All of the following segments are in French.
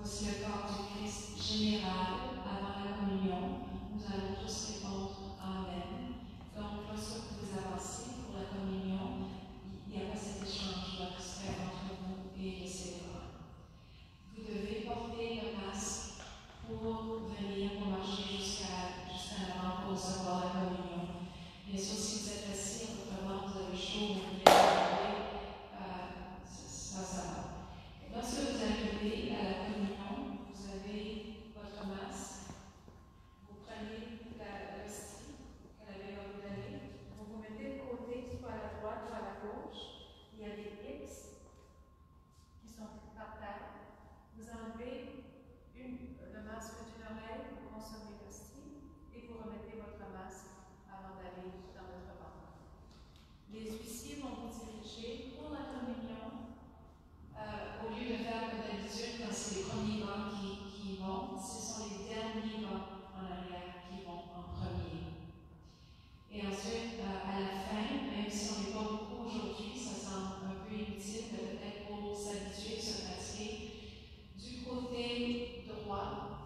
Voici le corps du Christ général avant la communion. Nous allons tous répondre Amen. Donc, lorsque vous avancez pour la communion, il n'y a pas cet échange qui va se faire entre vous et le célébrant. Vous devez porter le masque pour venir pour marcher jusqu'à l'avant pour recevoir la communion. Bien sûr, si vous êtes assis, autrement vous avez chaud, vous venez ça va. Lorsque vous arrivez à la communion, vous avez votre masque, vous prenez l'hostie que l'avez vous donné, vous vous mettez de côté, soit à la droite, soit à la gauche. Il y a des X qui sont par terre. Vous enlevez le masque d'une oreille, vous consommez l'hostie et vous remettez votre masque avant d'aller dans votre banc. Les huissiers vont vous diriger pour la communion. Au lieu de faire comme d'habitude, quand c'est les premiers bancs qui vont, ce sont les derniers bancs en arrière qui vont en premier. Et ensuite, à la fin, même si on n'est pas beaucoup aujourd'hui, ça semble un peu inutile, peut-être pour s'habituer, se pratiquer. Du côté droit,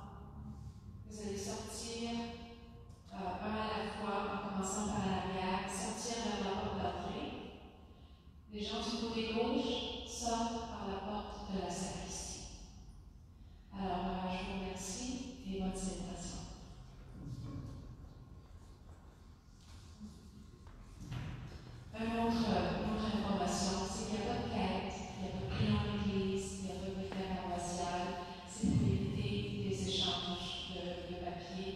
vous allez sortir un à la fois, en commençant par l'arrière, sortir vers la porte d'entrée. Les gens du côté gauche sortent par la porte de la sacristie. Alors, je vous remercie et bonne célébration. Une autre information, c'est qu'il n'y a pas de quête, il n'y a pas de prix en l'église, il n'y a pas de bulletin paroissial, c'est pour éviter des échanges de papier.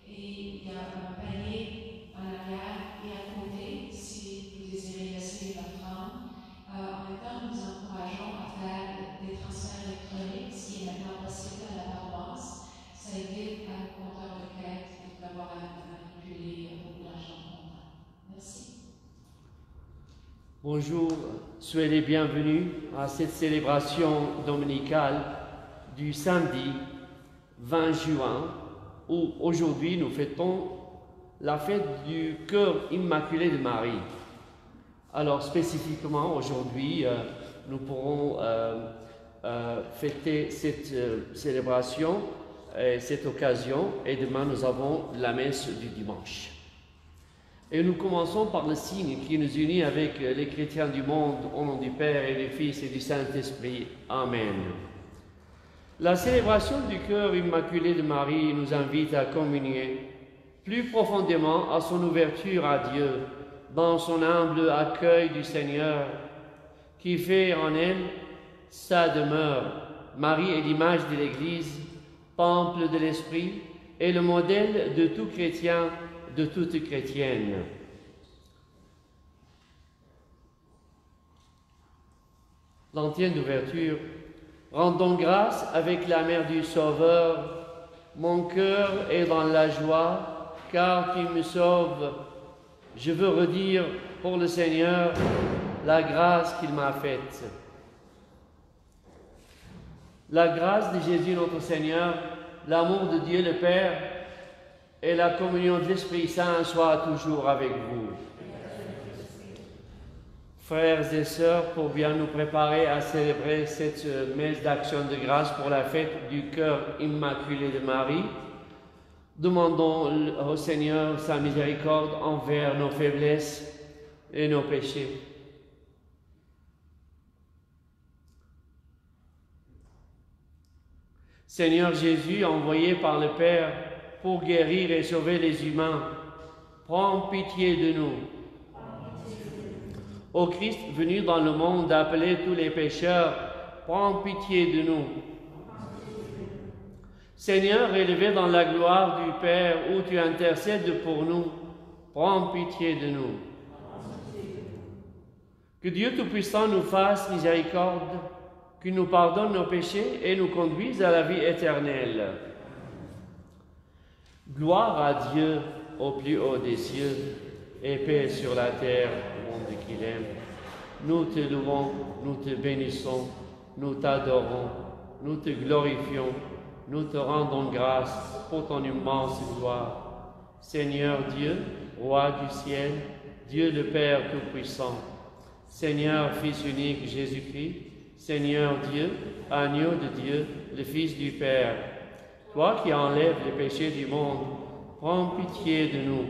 Et il y a un panier en arrière et à côté si vous désirez laisser une offrande. En même temps, nous vous encourageons à faire des transferts électroniques, ce qui est maintenant possible à la paroisse. Ça évite à nos compteurs de quête d'avoir à manipuler beaucoup d'argent comptant. Merci. Bonjour, soyez les bienvenus à cette célébration dominicale du samedi 20 juin, où aujourd'hui nous fêtons la fête du cœur immaculé de Marie. Alors spécifiquement aujourd'hui, nous pourrons fêter cette célébration et cette occasion, et demain nous avons la messe du dimanche. Et nous commençons par le signe qui nous unit avec les chrétiens du monde, au nom du Père et du Fils et du Saint-Esprit. Amen. La célébration du cœur immaculé de Marie nous invite à communier plus profondément à son ouverture à Dieu, dans son humble accueil du Seigneur, qui fait en elle sa demeure. Marie est l'image de l'Église, temple de l'Esprit, et le modèle de tout chrétien, de toute chrétienne. L'antienne d'ouverture. Rendons grâce avec la mère du Sauveur. Mon cœur est dans la joie, car tu me sauves. Je veux redire pour le Seigneur la grâce qu'il m'a faite. La grâce de Jésus notre Seigneur, l'amour de Dieu le Père et la communion de l'Esprit Saint soient toujours avec vous. Frères et sœurs, pour bien nous préparer à célébrer cette messe d'action de grâce pour la fête du cœur immaculé de Marie, demandons au Seigneur sa miséricorde envers nos faiblesses et nos péchés. Seigneur Jésus, envoyé par le Père pour guérir et sauver les humains, prends pitié de nous. Ô Christ, venu dans le monde appeler tous les pécheurs, prends pitié de nous. Seigneur, élevé dans la gloire du Père, où tu intercèdes pour nous, prends pitié de nous. Que Dieu Tout-Puissant nous fasse miséricorde, qu'il nous pardonne nos péchés et nous conduise à la vie éternelle. Gloire à Dieu au plus haut des cieux et paix sur la terre au monde qu'il aime. Nous te louons, nous te bénissons, nous t'adorons, nous te glorifions, nous te rendons grâce pour ton immense gloire. Seigneur Dieu, Roi du ciel, Dieu le Père Tout-Puissant, Seigneur Fils unique Jésus-Christ, Seigneur Dieu, agneau de Dieu, le Fils du Père, toi qui enlèves les péchés du monde, prends pitié de nous.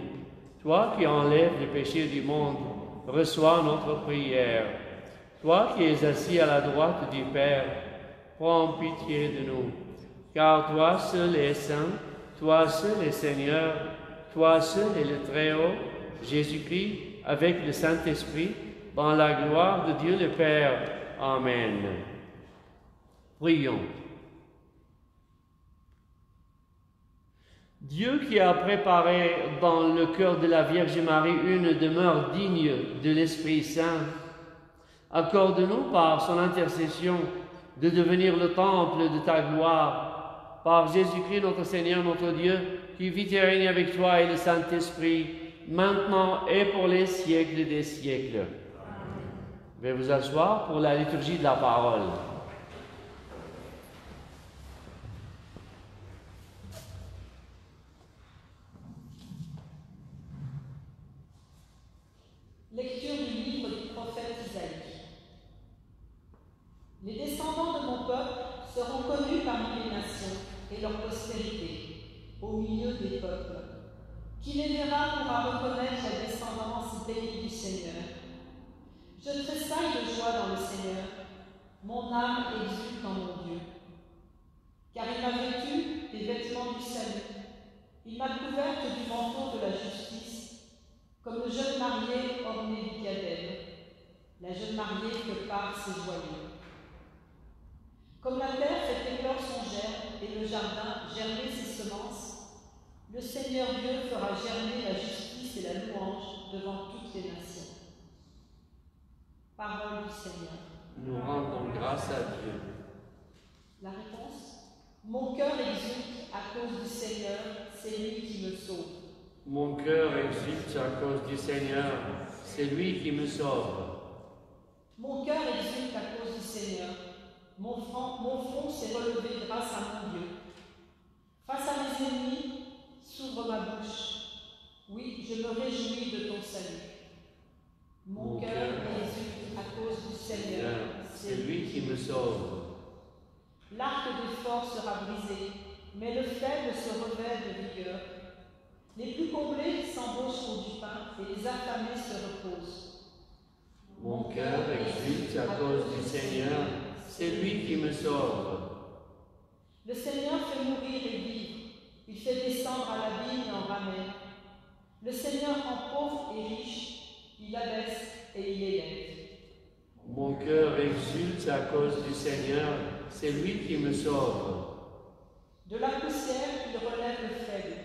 Toi qui enlèves les péchés du monde, reçois notre prière. Toi qui es assis à la droite du Père, prends pitié de nous. Car toi seul es saint, toi seul es Seigneur, toi seul es le Très-Haut, Jésus-Christ, avec le Saint-Esprit, dans la gloire de Dieu le Père. Amen. Prions. Dieu qui a préparé dans le cœur de la Vierge Marie une demeure digne de l'Esprit Saint, accorde-nous par son intercession de devenir le temple de ta gloire, par Jésus-Christ notre Seigneur, notre Dieu, qui vit et règne avec toi et le Saint-Esprit, maintenant et pour les siècles des siècles. Veuillez vous asseoir pour la liturgie de la parole. Lecture du livre du prophète Isaïe. Les descendants de mon peuple seront connus parmi les nations et leur postérité, au milieu des peuples. Qui les verra pourra reconnaître la descendance bénie du Seigneur. Je tressaille de joie dans le Seigneur, mon âme exulte en mon Dieu. Car il m'a vêtue des vêtements du salut, il m'a couverte du manteau de la justice, comme le jeune marié orné du diadème, la jeune mariée que par ses joyaux. Comme la terre fait éclore son germe et le jardin germer ses semences, le Seigneur Dieu fera germer la justice et la louange devant toutes les nations. Parole du Seigneur. Nous rendons grâce à Dieu. La réponse: mon cœur exulte à cause du Seigneur, c'est lui qui me sauve. Mon cœur exulte à cause du Seigneur, c'est lui qui me sauve. Mon cœur exulte à cause du Seigneur, mon front s'est relevé grâce à mon Dieu. Face à mes ennemis, s'ouvre ma bouche. Oui, je me réjouis de ton salut. Mon cœur exulte à cause du Seigneur, c'est lui qui me sauve. L'arc des forts sera brisé, mais le faible se revêt de vigueur. Les plus comblés s'embaucheront du pain et les affamés se reposent. Mon cœur exulte à cause du Seigneur, c'est lui qui me sauve. Le Seigneur fait mourir et vivre, il fait descendre à l'abîme et en ramène. Le Seigneur rend pauvre et riche, il abaisse et il élève. Mon cœur exulte à cause du Seigneur, c'est lui qui me sauve. De la poussière, il relève le faible.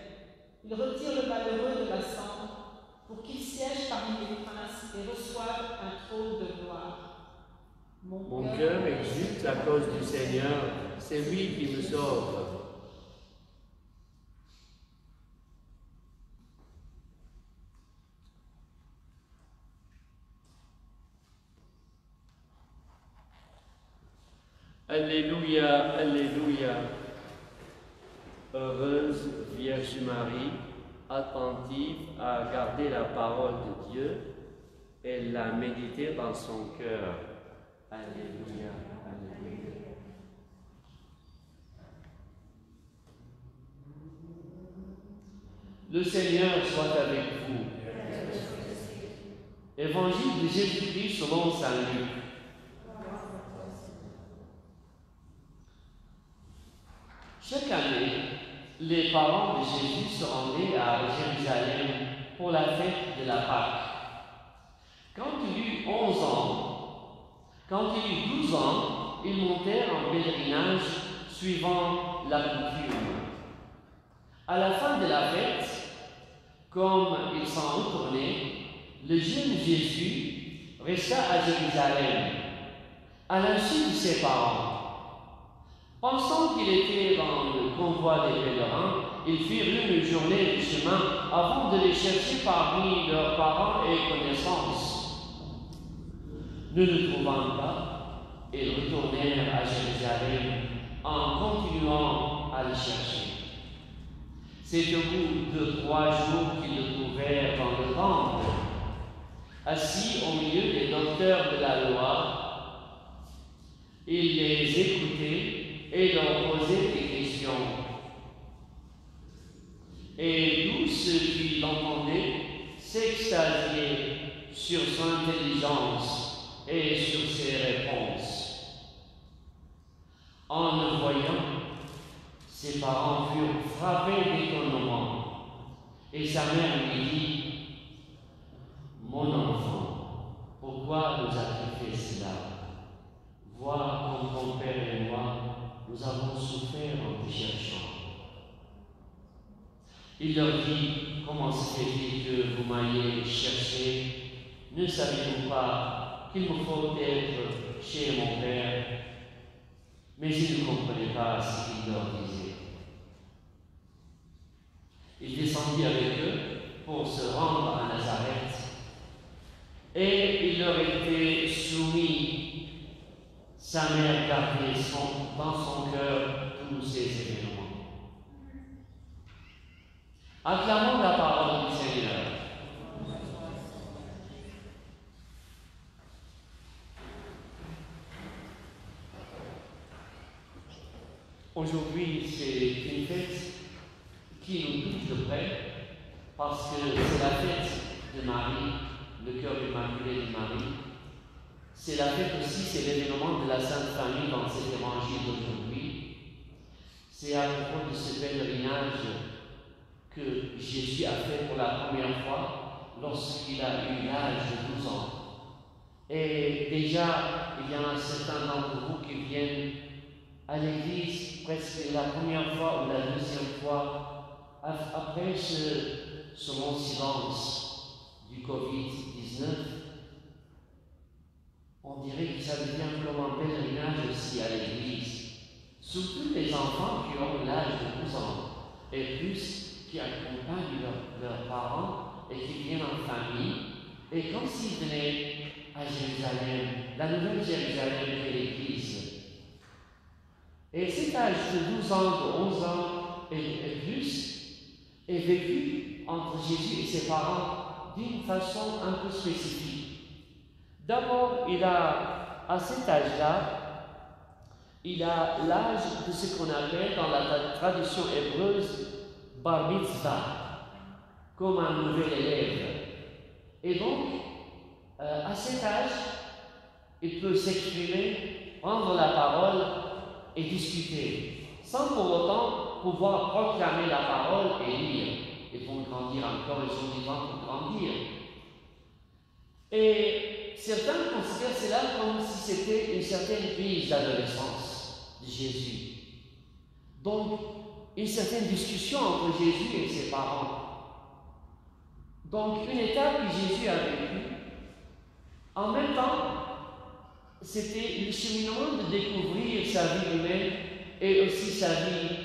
Il retire le malheureux de la cendre pour qu'il siège parmi les princes et reçoive un trône de gloire. Mon cœur exulte à cause du Seigneur, c'est lui qui me sauve. Alléluia, Alléluia. Heureuse Vierge Marie, attentive à garder la parole de Dieu et la méditer dans son cœur. Alléluia, Alléluia. Le Seigneur soit avec vous. Évangile de Jésus-Christ selon saint Luc. Chaque année, les parents de Jésus se rendaient à Jérusalem pour la fête de la Pâque. Quand il eut 11 ans, quand il eut 12 ans, ils montèrent en pèlerinage suivant la coutume. À la fin de la fête, comme ils s'en retournaient, le jeune Jésus resta à Jérusalem, à l'insu de ses parents. Pensant qu'il était dans le convoi des pèlerins, ils firent une journée de chemin avant de les chercher parmi leurs parents et connaissances. Ne le trouvant pas, ils retournèrent à Jérusalem en continuant à le chercher. C'est au bout de 3 jours qu'ils le trouvèrent dans le temple, assis au milieu des docteurs de la loi. Il les écoutait et leur posait des questions. Et tous ceux qui l'entendaient s'extasiaient sur son intelligence et sur ses réponses. En le voyant, ses parents furent frappés d'étonnement. Et sa mère lui dit, « Mon enfant, pourquoi nous as-tu fait cela? Vois comme ton père et moi, nous avons souffert en te cherchant. » Il leur dit, « Comment se fait-il que vous m'ayez cherché? Ne savez-vous pas qu'il me faut être chez mon père? » Mais ils ne comprenaient pas ce qu'il leur disait. Il descendit avec eux pour se rendre à Nazareth, et il leur était soumis. Sa mère gardait dans son cœur tous ces événements. Acclamons la parole du Seigneur. Aujourd'hui, c'est une fête qui nous touche de près, parce que c'est la fête de Marie, le cœur immaculé de Marie. C'est la fête aussi, c'est l'événement de la Sainte Famille dans cet évangile d'aujourd'hui. C'est à propos de ce pèlerinage que Jésus a fait pour la première fois lorsqu'il a eu l'âge de 12 ans. Et déjà, il y en a certains d'entre vous qui viennent à l'église presque la première fois ou la deuxième fois après ce long silence du Covid-19. On dirait que ça devient comme un pèlerinage aussi à l'église. Surtout les enfants qui ont l'âge de 12 ans et plus, qui accompagnent leurs parents et qui viennent en famille, et comme s'ils venaient à Jérusalem, la nouvelle Jérusalem est l'église. Et cet âge de 12 ans, de 11 ans et plus est vécu entre Jésus et ses parents d'une façon un peu spécifique. D'abord, à cet âge-là, il a l'âge de ce qu'on appelle dans la tradition hébreuse bar mitzvah, comme un nouvel élève. Et donc, à cet âge, il peut s'exprimer, prendre la parole et discuter, sans pour autant pouvoir proclamer la parole et lire. Ils vont grandir encore, ils sont vivants pour grandir. Et certains considèrent cela comme si c'était une certaine crise d'adolescence de Jésus. Donc, une certaine discussion entre Jésus et ses parents. Donc, une étape que Jésus a vécue. En même temps, c'était le cheminement de découvrir sa vie humaine et aussi sa vie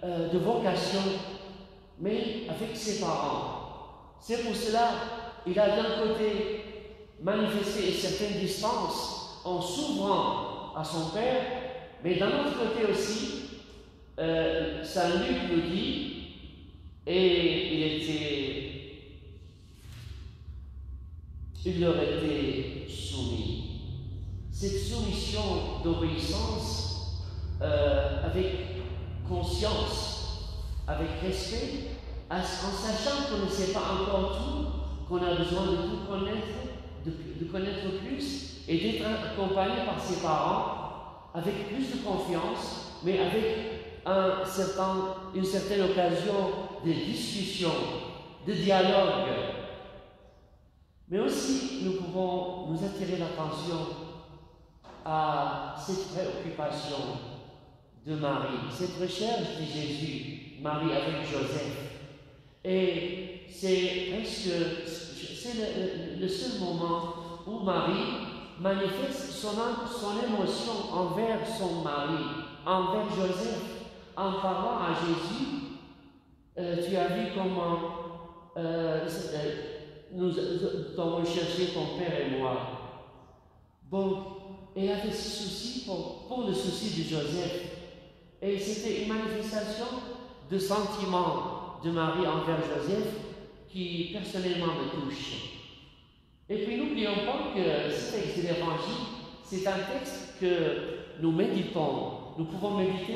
de vocation, mais avec ses parents. C'est pour cela qu'il a d'un côté manifesté une certaine distance en s'ouvrant à son père, mais d'un autre côté aussi, Saint Luc nous dit, et il leur était soumis. Cette soumission d'obéissance avec conscience, avec respect, en sachant qu'on ne sait pas encore tout, qu'on a besoin de tout connaître, de connaître plus, et d'être accompagné par ses parents avec plus de confiance, mais avec une certaine occasion de discussion, de dialogue. Mais aussi, nous pouvons nous attirer l'attention à cette préoccupation de Marie, cette recherche de Jésus, Marie avec Joseph. Et c'est le seul moment où Marie manifeste son émotion envers son mari, envers Joseph, en parlant à Jésus. Tu as vu comment nous avons cherché ton père et moi. Donc, elle avait ce souci pour le souci de Joseph. Et c'était une manifestation de sentiment de Marie envers Joseph qui personnellement me touche. Et puis n'oublions pas que ce texte de l'Évangile, c'est un texte que nous méditons, nous pouvons méditer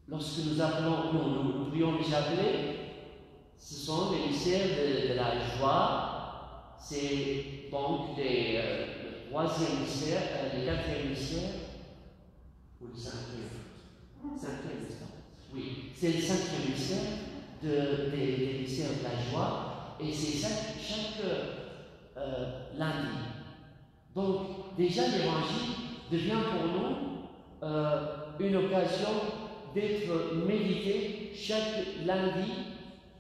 lorsque nous appelons, nous prions les chapelets, ce sont les mystères de la joie, c'est donc le troisième mystère, le quatrième mystère, ou le cinquième mystère. Oui, c'est le cinquième mystère des mystères de la joie, et c'est chaque lundi. Donc, déjà, l'évangile devient pour nous une occasion d'être médité chaque lundi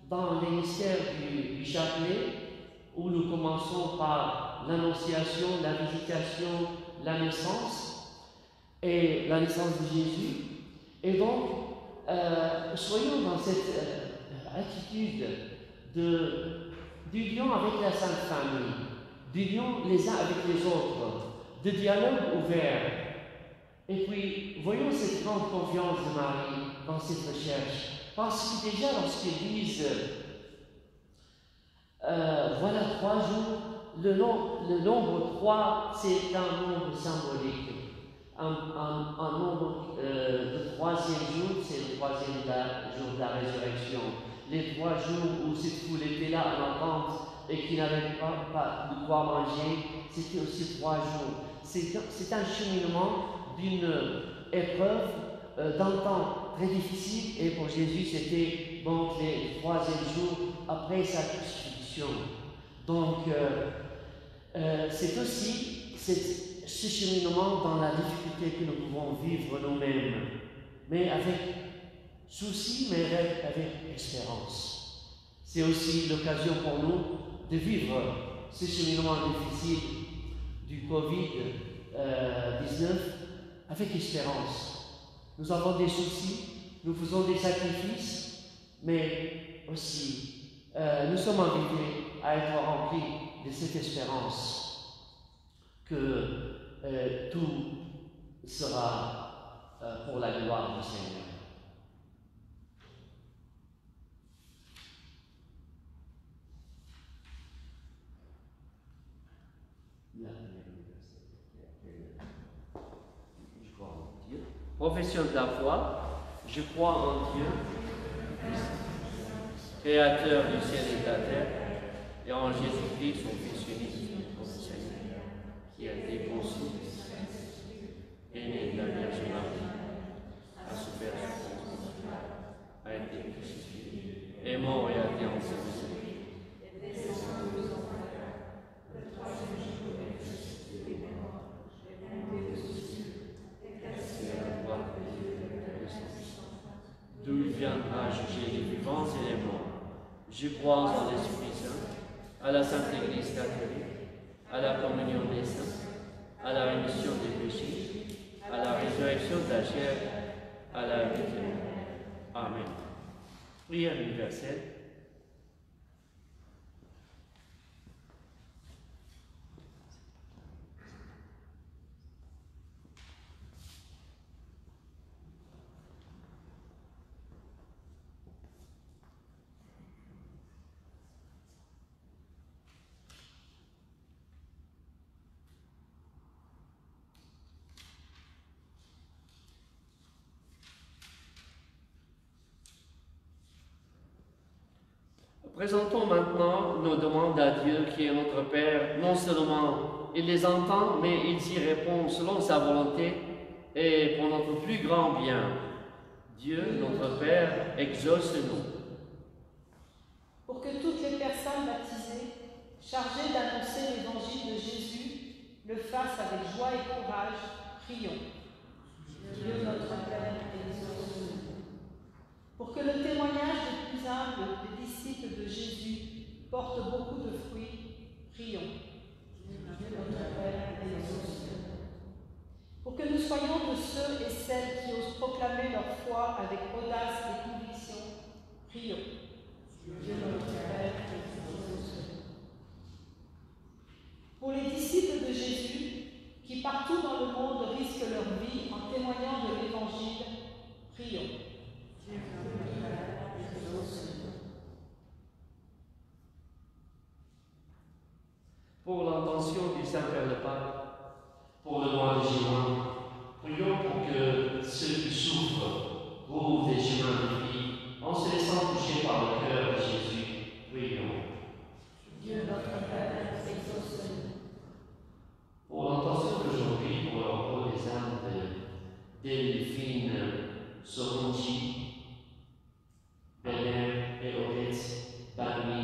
dans les mystères du chapelet, où nous commençons par l'annonciation, la visitation, la naissance de Jésus. Et donc, soyons dans cette attitude d'union avec la Sainte Famille, d'union les uns avec les autres, de dialogue ouvert. Et puis, voyons cette grande confiance de Marie dans cette recherche. Parce que déjà, lorsqu'ils disent voilà 3 jours, le nombre 3, c'est un nombre symbolique. Un nombre de 3e jour, c'est le 3e jour de la résurrection. Les 3 jours où cette foule était là en attente et qui n'avaient pas de quoi manger, c'était aussi 3 jours. C'est un cheminement d'une épreuve d'un temps très difficile, et pour Jésus c'était donc les 3e jour après sa crucifixion. Donc c'est aussi ce cheminement dans la difficulté que nous pouvons vivre nous-mêmes, mais avec souci, mais avec espérance. C'est aussi l'occasion pour nous de vivre ce cheminement difficile du Covid-19 avec espérance. Nous avons des soucis, nous faisons des sacrifices, mais aussi nous sommes invités à être remplis de cette espérance que tout sera pour la gloire du Seigneur. Profession de la foi, je crois en Dieu, Créateur du ciel et de la terre, et en Jésus-Christ, son Fils unique, notre Seigneur, qui a été conçu, est né de la Vierge Marie, a souffert a été crucifié, est mort et a été enseveli. D'où il viendra juger les vivants et les morts. Je crois en l'Esprit Saint, à la Sainte Église catholique, à la communion des saints, à la rémission des péchés, à la résurrection de la chair, à la vie éternelle. Amen. Prière universelle. Présentons maintenant nos demandes à Dieu qui est notre Père. Non seulement il les entend, mais il y répond selon sa volonté et pour notre plus grand bien. Dieu, notre Père, exauce-nous. Pour que toutes les personnes baptisées, chargées d'annoncer l'évangile de Jésus, le fassent avec joie et courage, prions. Dieu, notre Père, exauce-nous. Pour que le témoignage des plus humbles des disciples de Jésus porte beaucoup de fruits, prions. Dieu, notre Père, exauce-nous. Pour que nous soyons de ceux et celles qui osent proclamer leur foi avec audace et conviction, prions. Dieu, notre Père, exauce-nous. Pour les disciples de Jésus, qui partout dans le monde risquent leur vie en témoignant de l'Évangile, prions. Dieu, notre Père, exauce-nous. Pour l'intention du Saint-Père le Pape, pour le mois de juin Delphine Soronji, Belair et Odette, Bami,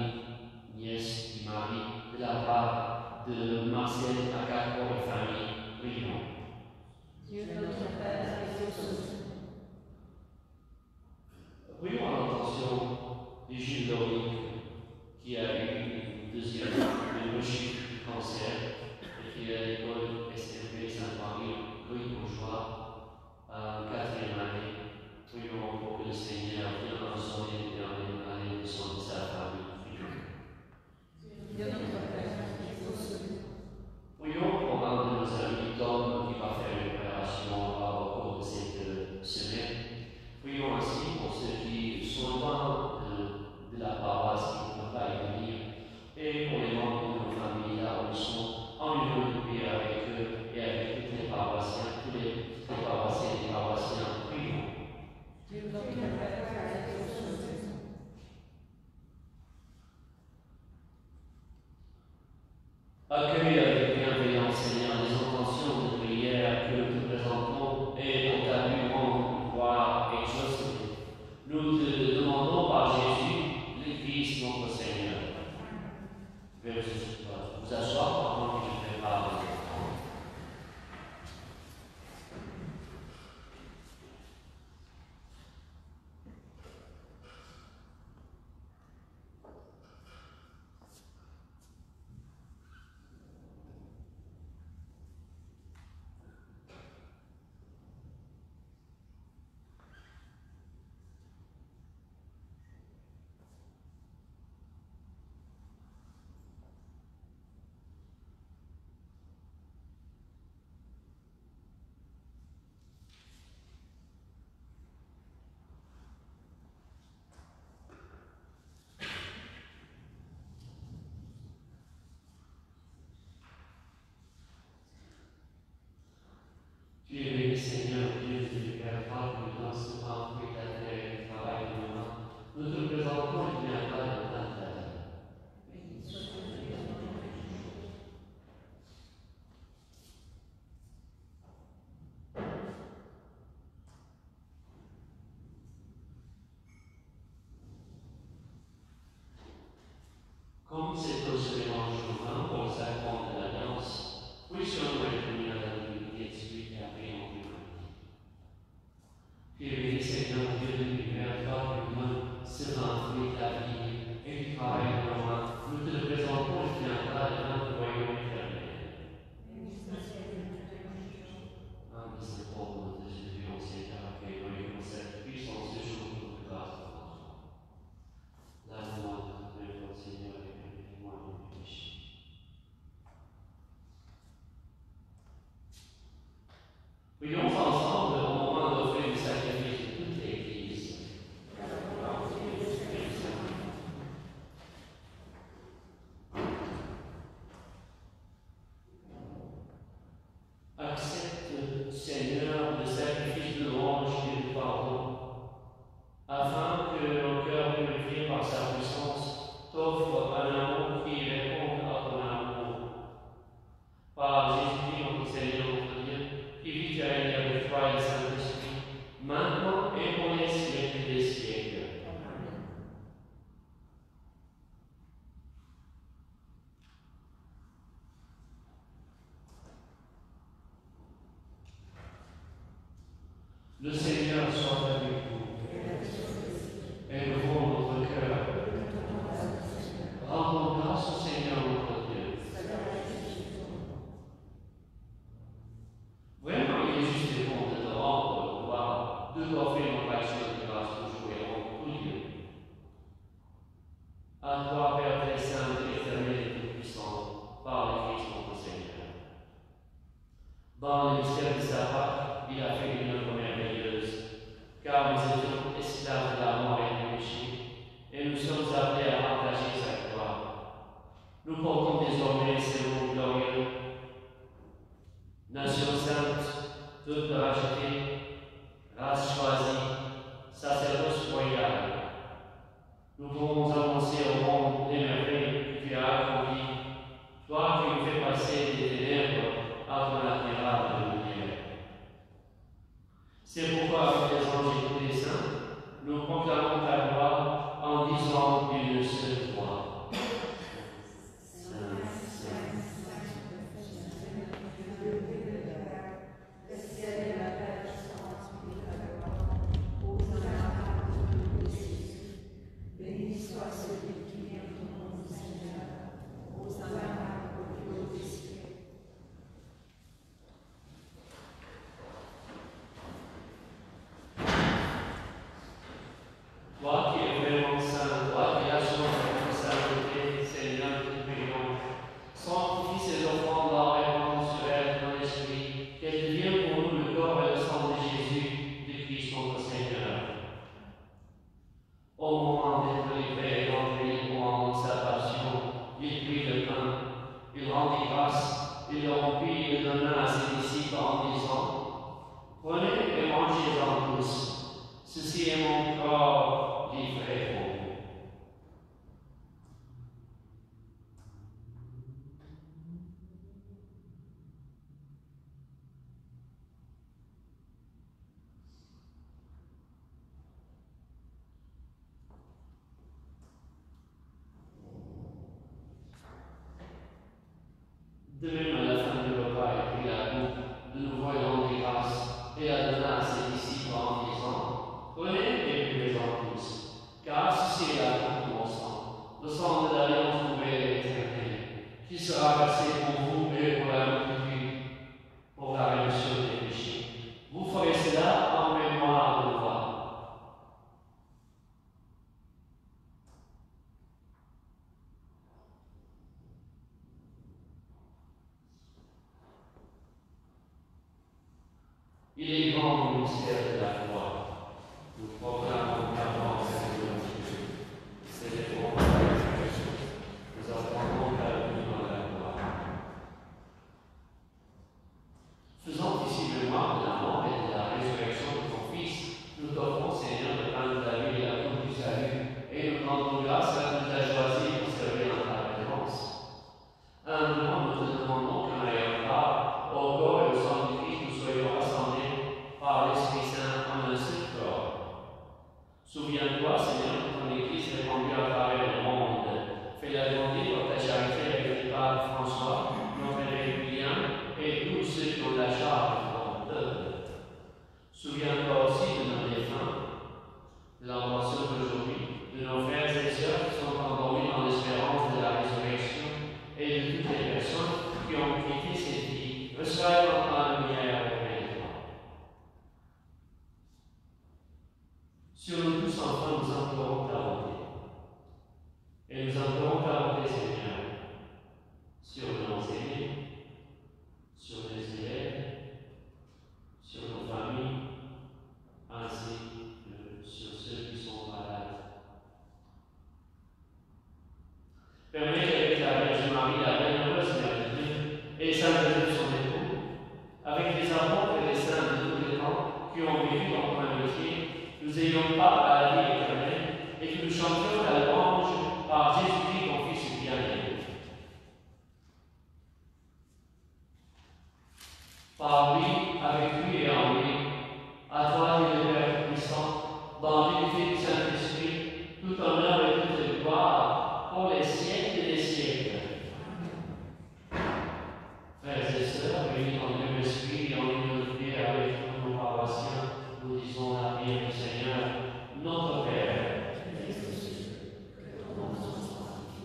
nièce du mari, de la part de Marcel Akapo et famille, prions. Dieu notre Père et Dieu sauveur. Prions à l'intention de Gilles Loric, qui a eu une deuxième rechute du cancer et qui est à l'école STP Saint-Marie, Louis Bourgeois, en 4e année. Prions pour que le Seigneur vienne en son éternel à l'aide de sa famille. Dieu notre Père et Dieu sauveur. Prions pour un de nos amis Tom qui va faire une opération au cours de cette semaine. Prions ainsi pour ceux qui sont loin de la paroisse, qui ne peuvent pas y venir, et pour les membres de nos familles là où ils sont en union de prier avec eux et avec tous les paroissiens, tous les paroissiens et les paroissiens. Prions. Dieu notre Père et Dieu sauveur. Accueille avec bienveillance, Seigneur, les intentions de prière que nous te présentons et dont ta plus grande gloire exaucée. Nous te demandons par Jésus, le Christ, notre Seigneur. Veuillez vous asseoir pendant que je prépare les enfants. Tu es béni, Seigneur, Dieu du Père, Père, nous dans ce temps, fruit de la terre et du travail de nos mains. Nous te présentons et viens pas dans ta terre. Comme c'est au cérémonie journal pour le sacrement de l'Alliance, puissions-nous être unis à la divinité de celui qui a pris en humanité. Tu es béni, Seigneur, Dieu de l'univers, toi qui humain, semant fruit de la vie et du travail de nos mains, nous te le présentons et viendra devant le royaume éternel. Âme de Saint Paul, de Jésus, en Seigneur, accueillons et concède puissance ce jour pour que grâce de François. Lave-moi de notre Seigneur et purifie-moi de mes péchés. Prions ensemble au moment d'offrir le sacrifice de toute l'Église. Accepte, Seigneur, le sacrifice de louange et de pardon, afin que nos cœurs purifiés par sa puissance t'offrent un amour qui réponde à ton amour. Par Jésus-Christ, notre Seigneur, notre Dieu, qui vit et règne avec toi et le Saint-Esprit, maintenant et pour les siècles des siècles. Le Seigneur soit avec vous. Élevons notre cœur. Rendons grâce au Seigneur notre Dieu. Vraiment, il est juste et bon de te rendre gloire, de t'offrir notre action de grâce toujours et en tout lieu. À toi, Père très saint, éternel et tout-puissant, par le Christ notre Seigneur. Dans le mystère de sa Pâque, il a fait une œuvre merveilleuse, car nous étions esclaves de la mort et du péché, et nous sommes appelés à partager sa gloire. Nous portons désormais ces mots glorieux. Nation sainte, peuple racheté, race choisie, sacerdoce royal. Nous pouvons annoncer au monde les merveilles que tu as accomplies, toi qui nous fais passer des ténèbres à ton admirable lumière. C'est pourquoi, avec les anges et tous les saints, nous proclamons ta gloire en disant une seule voix. Toi qui es vraiment saint, toi qui as son sainteté, Seigneur, nous prions. Sanctifie ces offrandes en répandant sur elle ton esprit, qu'elle devienne pour nous le corps et le sang de Jésus, de Christ notre Seigneur. Au moment d'être livré et d'entrer au moment de sa passion, il prit le pain, il rendit grâce, il le rompit et le donna à ses disciples en disant: Prenez et mangez-en tous, ceci est mon corps livré pour vous. De même, à la fin du repas, il prit la coupe, de nouveau il rendit grâce et la donna à ses disciples en disant: Prenez et buvez-en tous, car ceci est la coupe de mon sang, le sang de l'alliance nouvelle et éternelle, qui sera versé pour vous et pour la multitude, pour la rémission des péchés. Vous ferez cela en mémoire de moi. Il est grand le mystère de la foi. Nous proclamons ta mort, Seigneur Jésus. Célébrons ta résurrection. Nous attendons ta venue dans la gloire. Faisant ici mémoire de la mort et de la résurrection de ton Fils, nous t'offrons, Seigneur, le pain de la vie et la coupe du salut, et nous rendons grâce à nous a choisis pour servir dans ta présence. Humblement, nous te demandons qu'en ayant part au corps et au sang du Christ, nous soyons rassemblés par l'Esprit Saint en un seul corps. Souviens-toi, Seigneur, de ton Église répandue à travers le monde. Fais-la grandir par ta charité avec le Père François, notre évêque Julien, et tous ceux qui ont la charge de ton peuple. Souviens-toi aussi de nos défunts, de l'embrasseur d'aujourd'hui, de nos frères et sœurs qui sont endormis dans l'espérance de la résurrection, et de toutes les personnes qui ont quitté cette vie, reçoivent dans la lumière auprès de toi. Sur nous tous, enfin, nous implorons ta bonté. Et nous implorons ta bonté, Seigneur, sur nos aînés, sur les élèves, sur nos familles, ainsi que sur ceux qui sont malades. Permets qu'avec la Vierge Marie, la bienheureuse Mère de Dieu, et Saint Joseph son époux, avec les apôtres et les saints de tous les temps qui ont vécu dans ton amitié, nous ayons part à la vie éternelle et que nous chantions la louange par Jésus-Christ, ton Fils bien-aimé. Par lui, avec lui et en lui, à toi, Dieu le Père puissant, dans l'unité du Saint-Esprit, tout honneur et toute gloire pour les siècles des siècles. Frères et sœurs, réunis dans le même esprit et en unité avec tous nos paroissiens, nous disons la prière du Seigneur, notre Père, qui es aux cieux, que ton nom soit sanctifié.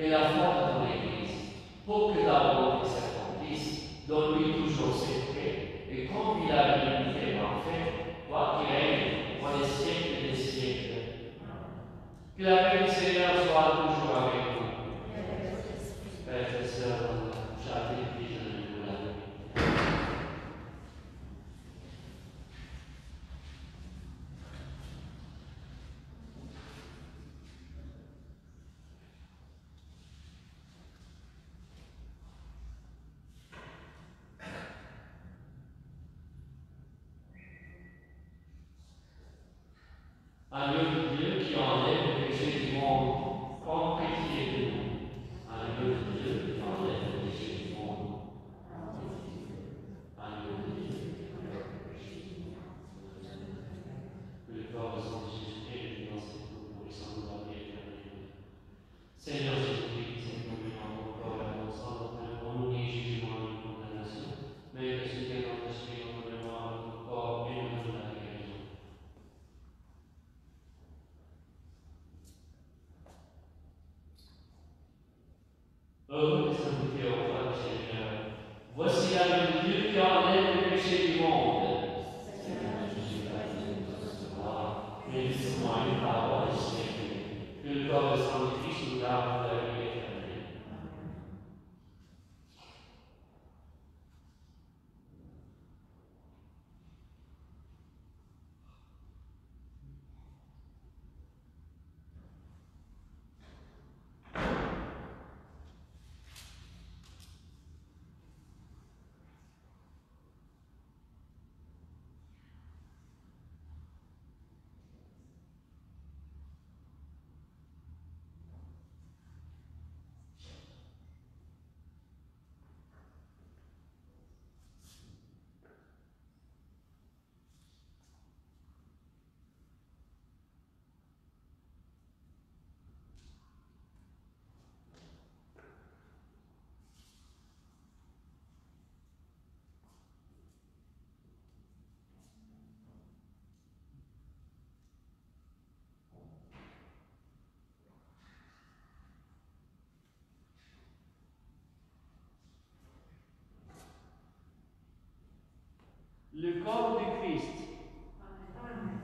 et la foi de ton Église. Pour que ta volonté s'accomplisse, donne-lui toujours ses paix, et conduis la l'unité parfaite, toi qui règnes pour les siècles des siècles. Que la paix du Seigneur soit toujours avec nous. Frères et sœurs, chaque Église nous la paix. Agneau de Dieu qui enlève le péché du monde, prends pitié de nous. Agneau de Dieu qui enlève le péché du monde, prends pitié de nous. Agneau de Dieu qui enlève le péché du monde. Que le corps de Saint Jésus-Christ dans cette coupe pour les sang de la vie éternelle. Seigneur Jésus-Christ, c'est nous dans ton corps et ton sang, pour nous ni jugement ni condamnation, mais que ce qui est notre esprit, notre mémoire, notre corps et notre la guérison. Heureux les invités au repas du Seigneur. Voici l'agneau de Dieu qui enlève le péché du monde. Seigneur, je suis pas digne de te recevoir, mais dis-moi une parole et sois que le corps de Saint-Christ nous garde la vie éternelle. Le corps du Christ. Amen.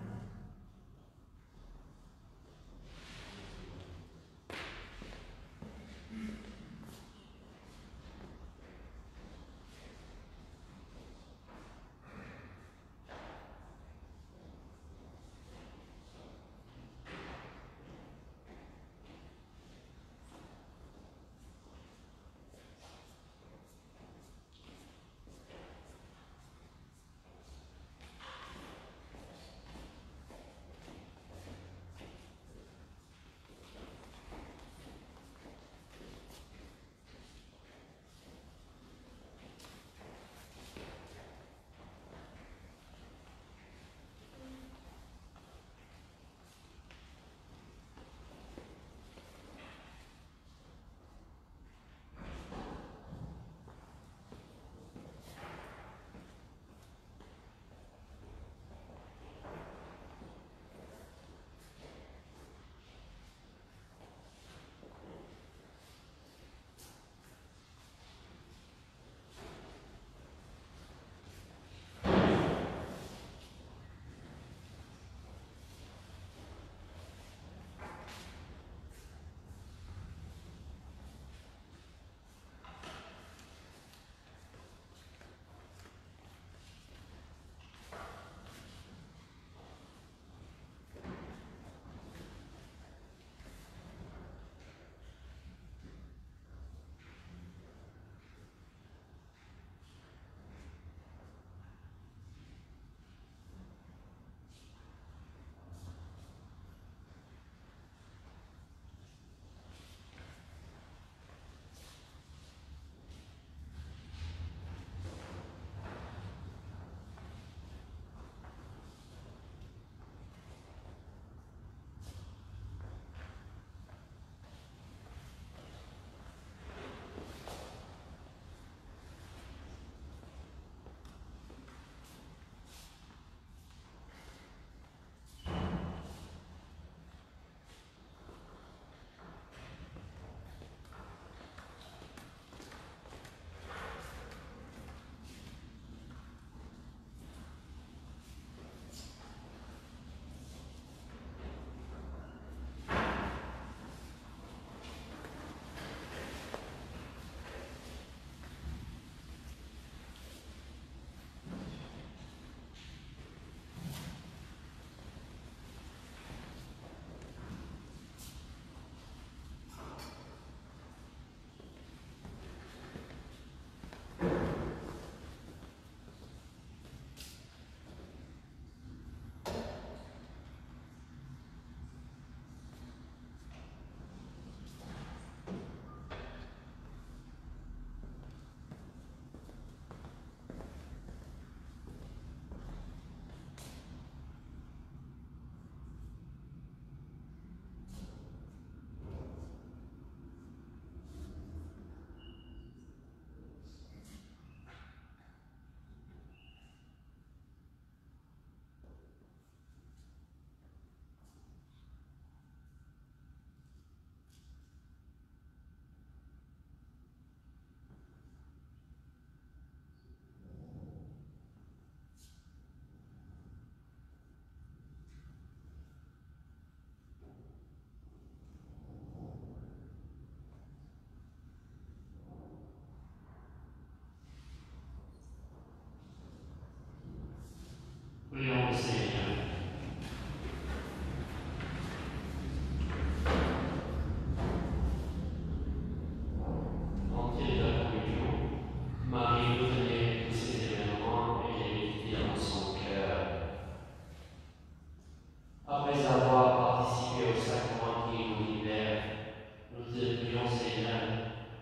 Seigneur,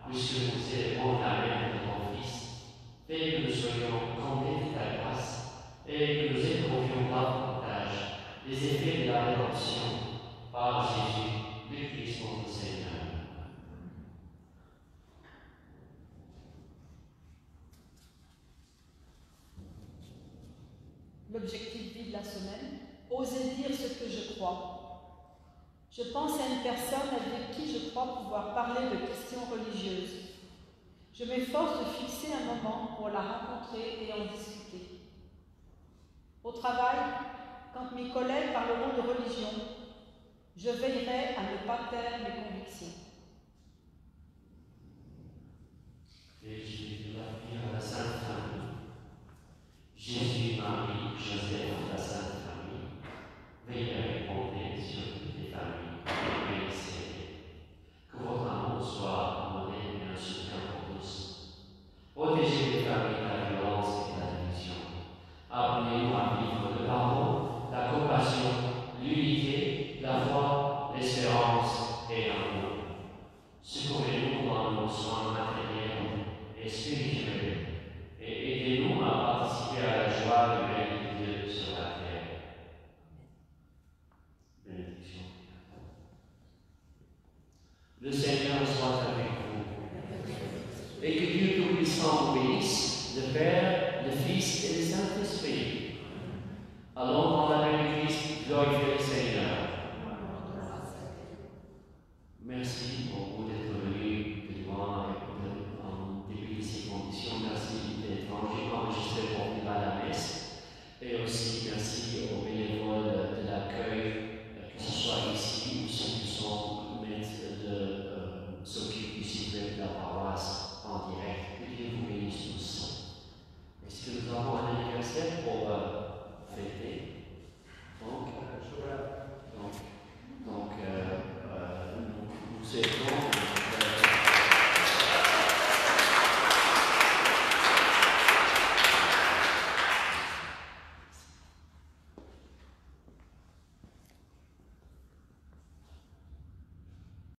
puisque nous célébrons la mère de ton Fils, fais que nous soyons comblés de ta grâce et que nous éprouvions davantage les effets de la rédemption par Jésus, le Christ notre Seigneur. L'objectif vie de la semaine, oser dire ce que je crois. Je pense à une personne avec qui je crois pouvoir parler de questions religieuses. Je m'efforce de fixer un moment pour la rencontrer et en discuter. Au travail, quand mes collègues parleront de religion, je veillerai à ne pas taire mes convictions. Jésus de la vie à la Sainte Famille, Jésus, Marie, Joseph, la Sainte Famille, veillez à répondre sur toutes les familles et les séries. Que votre amour soit modèle et un soutien pour tous. Protégez les familles de la violence et de la division. Apprenez-nous à vivre le pardon, la compassion, l'unité, la foi, l'espérance et l'amour. Secourez-nous dans nos soins matériels et spirituels et aidez-nous à participer à la joie du règne de Dieu sur la terre. Bénédiction. Le Seigneur soit avec vous et que Dieu Tout-Puissant vous bénisse, le Père, le Fils